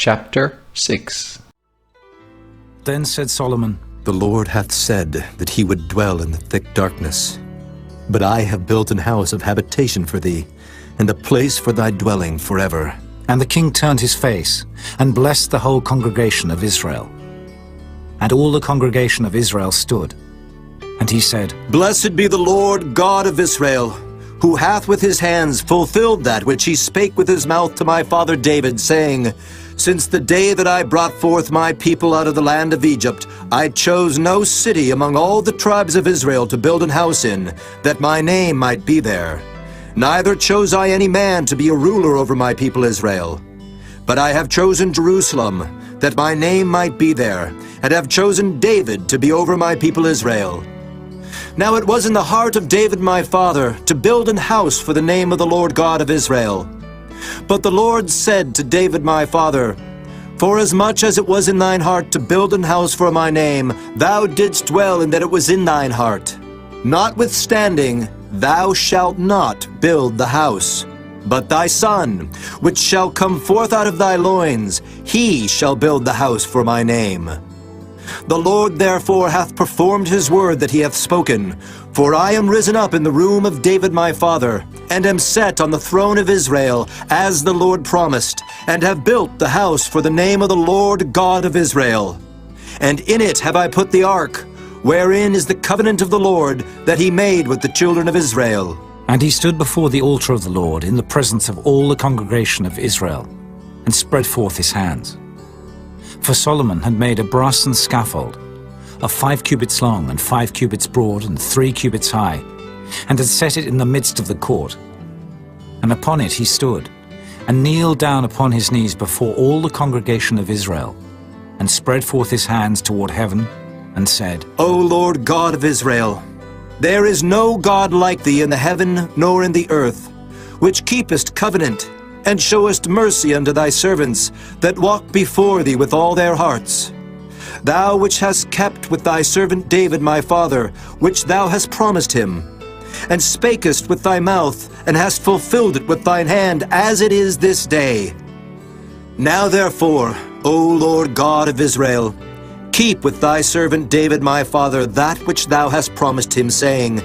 Chapter 6. Then said Solomon, The Lord hath said that he would dwell in the thick darkness. But I have built an house of habitation for thee, and a place for thy dwelling forever. And the king turned his face, and blessed the whole congregation of Israel. And all the congregation of Israel stood. And he said, Blessed be the Lord God of Israel, who hath with his hands fulfilled that which he spake with his mouth to my father David, saying, Since the day that I brought forth my people out of the land of Egypt, I chose no city among all the tribes of Israel to build an house in, that my name might be there. Neither chose I any man to be a ruler over my people Israel. But I have chosen Jerusalem, that my name might be there, and have chosen David to be over my people Israel. Now it was in the heart of David my father to build an house for the name of the Lord God of Israel. But the Lord said to David my father, Forasmuch as it was in thine heart to build an house for my name, thou didst dwell in that it was in thine heart. Notwithstanding, thou shalt not build the house. But thy son, which shall come forth out of thy loins, he shall build the house for my name. The Lord therefore hath performed his word that he hath spoken. For I am risen up in the room of David my father, and am set on the throne of Israel, as the Lord promised, and have built the house for the name of the Lord God of Israel. And in it have I put the ark, wherein is the covenant of the Lord that he made with the children of Israel. And he stood before the altar of the Lord in the presence of all the congregation of Israel, and spread forth his hands. For Solomon had made a brassen scaffold, of 5 cubits long, and 5 cubits broad, and 3 cubits high, and had set it in the midst of the court. And upon it he stood, and kneeled down upon his knees before all the congregation of Israel, and spread forth his hands toward heaven, and said, O Lord God of Israel, there is no God like thee in the heaven nor in the earth, which keepest covenant, and showest mercy unto thy servants, that walk before thee with all their hearts. Thou which hast kept with thy servant David my father, which thou hast promised him, and spakest with thy mouth, and hast fulfilled it with thine hand, as it is this day. Now therefore, O Lord God of Israel, keep with thy servant David my father that which thou hast promised him, saying,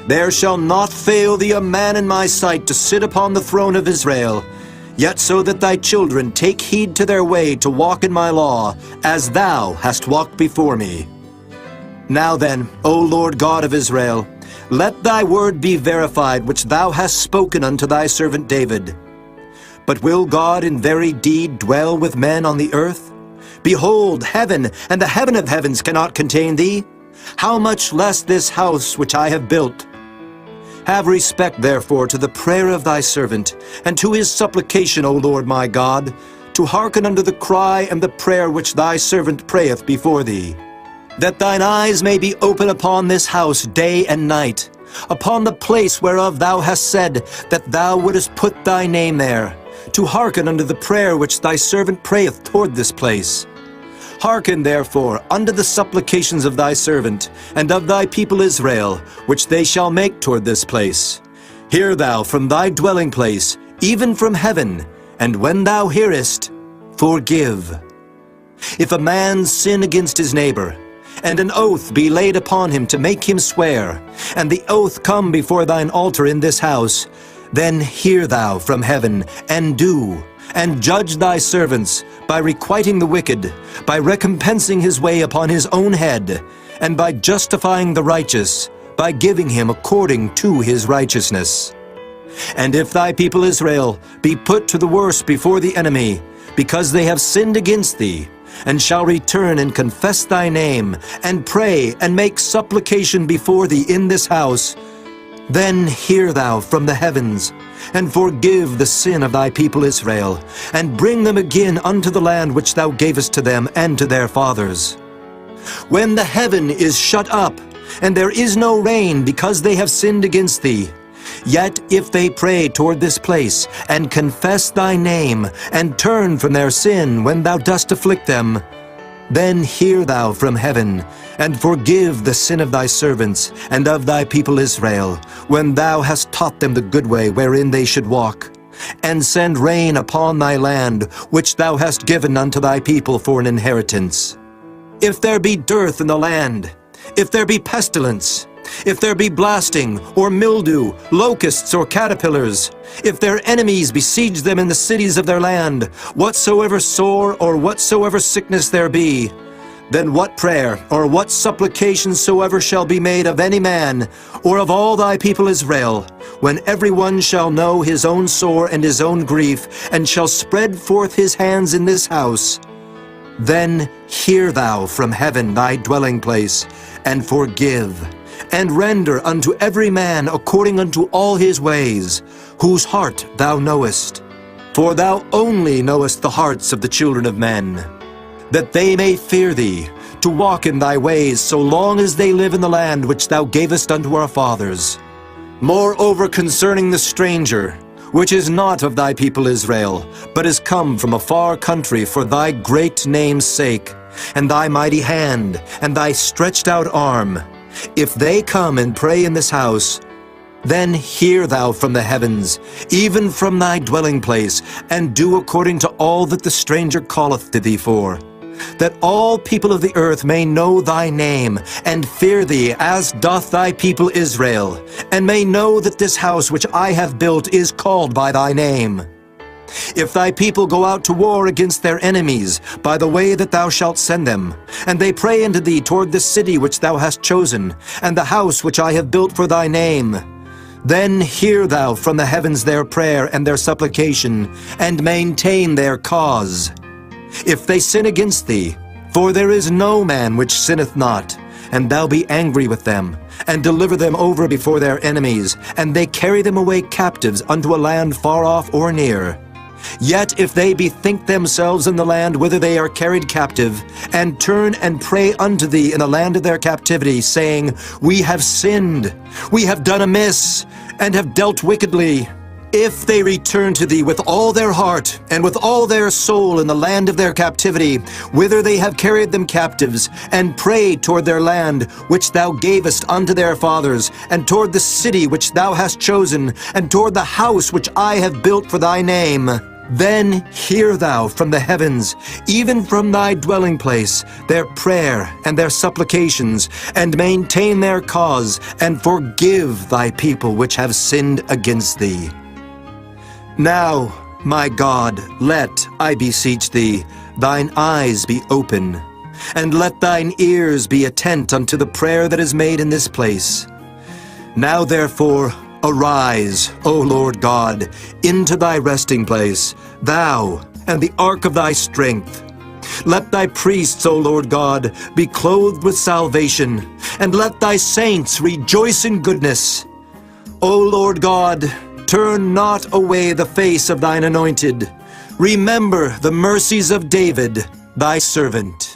There shall not fail thee a man in my sight to sit upon the throne of Israel, yet so that thy children take heed to their way to walk in my law, as thou hast walked before me. Now then, O Lord God of Israel, let thy word be verified which thou hast spoken unto thy servant David. But will God in very deed dwell with men on the earth? Behold, heaven and the heaven of heavens cannot contain thee. How much less this house which I have built? Have respect therefore to the prayer of thy servant, and to his supplication, O Lord my God, to hearken unto the cry and the prayer which thy servant prayeth before thee. That thine eyes may be open upon this house day and night, upon the place whereof thou hast said that thou wouldest put thy name there, to hearken unto the prayer which thy servant prayeth toward this place. Hearken therefore unto the supplications of thy servant, and of thy people Israel, which they shall make toward this place. Hear thou from thy dwelling place, even from heaven, and when thou hearest, forgive. If a man sin against his neighbor, and an oath be laid upon him to make him swear, and the oath come before thine altar in this house, then hear thou from heaven, and do, and judge thy servants, by requiting the wicked, by recompensing his way upon his own head, and by justifying the righteous, by giving him according to his righteousness. And if thy people Israel be put to the worse before the enemy, because they have sinned against thee, and shall return and confess thy name, and pray and make supplication before thee in this house, then hear thou from the heavens, and forgive the sin of thy people Israel, and bring them again unto the land which thou gavest to them and to their fathers. When the heaven is shut up, and there is no rain because they have sinned against thee, yet if they pray toward this place, and confess thy name, and turn from their sin when thou dost afflict them, then hear thou from heaven, and forgive the sin of thy servants and of thy people Israel, when thou hast taught them the good way wherein they should walk, and send rain upon thy land, which thou hast given unto thy people for an inheritance. If there be dearth in the land, if there be pestilence, if there be blasting, or mildew, locusts, or caterpillars, if their enemies besiege them in the cities of their land, whatsoever sore or whatsoever sickness there be, then what prayer or what supplication soever shall be made of any man, or of all thy people Israel, when every one shall know his own sore and his own grief, and shall spread forth his hands in this house, then hear thou from heaven thy dwelling place, and forgive, and render unto every man according unto all his ways, whose heart thou knowest. For thou only knowest the hearts of the children of men, that they may fear thee, to walk in thy ways so long as they live in the land which thou gavest unto our fathers. Moreover concerning the stranger, which is not of thy people Israel, but is come from a far country for thy great name's sake, and thy mighty hand, and thy stretched out arm, if they come and pray in this house, then hear thou from the heavens, even from thy dwelling place, and do according to all that the stranger calleth to thee for, that all people of the earth may know thy name, and fear thee as doth thy people Israel, and may know that this house which I have built is called by thy name. If thy people go out to war against their enemies by the way that thou shalt send them, and they pray unto thee toward the city which thou hast chosen, and the house which I have built for thy name, then hear thou from the heavens their prayer and their supplication, and maintain their cause. If they sin against thee, for there is no man which sinneth not, and thou be angry with them, and deliver them over before their enemies, and they carry them away captives unto a land far off or near, yet if they bethink themselves in the land whither they are carried captive, and turn and pray unto thee in the land of their captivity, saying, We have sinned, we have done amiss, and have dealt wickedly, if they return to thee with all their heart and with all their soul in the land of their captivity, whither they have carried them captives, and pray toward their land which thou gavest unto their fathers, and toward the city which thou hast chosen, and toward the house which I have built for thy name, then hear thou from the heavens, even from thy dwelling place, their prayer and their supplications, and maintain their cause, and forgive thy people which have sinned against thee. Now, my God, let, I beseech thee, thine eyes be open, and let thine ears be attent unto the prayer that is made in this place. Now therefore, arise, O Lord God, into thy resting place, thou and the ark of thy strength. Let thy priests, O Lord God, be clothed with salvation, and let thy saints rejoice in goodness. O Lord God, turn not away the face of thine anointed. Remember the mercies of David, thy servant.